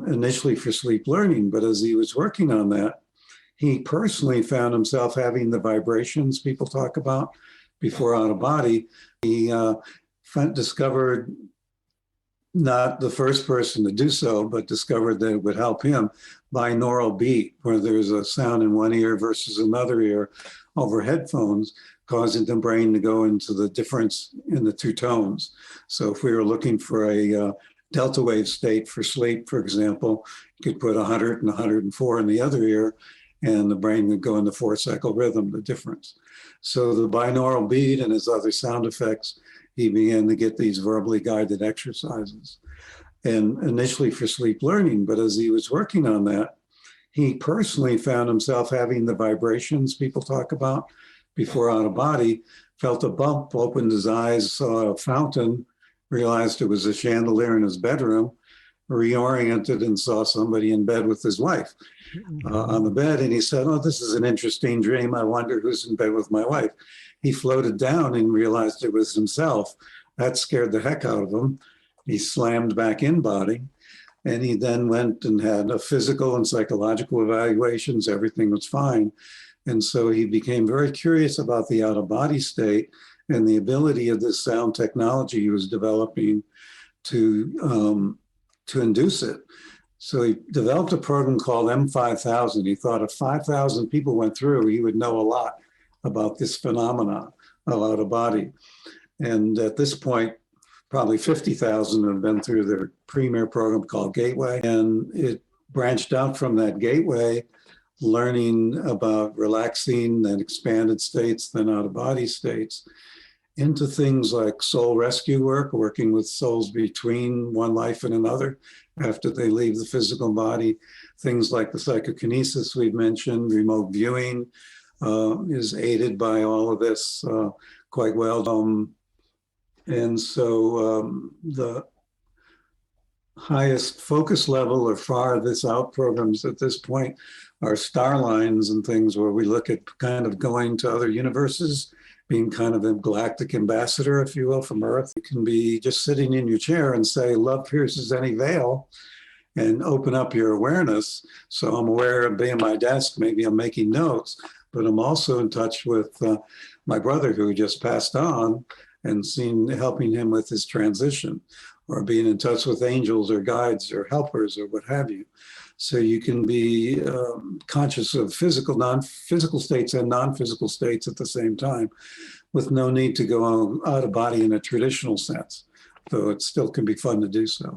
initially for sleep learning, but as he was working on that, he personally found himself having the vibrations people talk about before out of body. He discovered, not the first person to do so, but discovered that it would help him, binaural beat, where there's a sound in one ear versus another ear over headphones, causing the brain to go into the difference in the two tones. So if we were looking for a delta wave state for sleep, for example, you could put 100 and 104 in the other ear, and the brain would go into 4-cycle rhythm, the difference. So the binaural beat and his other sound effects, he began to get these verbally guided exercises. And initially for sleep learning, but as he was working on that, he personally found himself having the vibrations people talk about before out of body, felt a bump, opened his eyes, saw a fountain, realized it was a chandelier in his bedroom, reoriented and saw somebody in bed with his wife on the bed. And he said, "Oh, this is an interesting dream. I wonder who's in bed with my wife." He floated down and realized it was himself. That scared the heck out of him. He slammed back in body. And he then went and had a physical and psychological evaluations. Everything was fine. And so he became very curious about the out-of-body state and the ability of this sound technology he was developing to induce it. So he developed a program called M5000. He thought if 5,000 people went through, he would know a lot about this phenomenon of out-of-body. And at this point, probably 50,000 have been through their premier program called Gateway. And it branched out from that Gateway, learning about relaxing and expanded states, then out-of-body states, into things like soul rescue work, working with souls between one life and another after they leave the physical body. Things like the psychokinesis we've mentioned, remote viewing is aided by all of this quite well. And so the highest focus level or farthest out programs at this point are star lines and things where we look at kind of going to other universes, being kind of a galactic ambassador, if you will, from Earth. You can be just sitting in your chair and say, "Love pierces any veil," and open up your awareness. So I'm aware of being at my desk, maybe I'm making notes, but I'm also in touch with my brother who just passed on, and helping him with his transition, or being in touch with angels or guides or helpers or what have you. So you can be conscious of non-physical states and non-physical states at the same time, with no need to go out of body in a traditional sense, though it still can be fun to do so.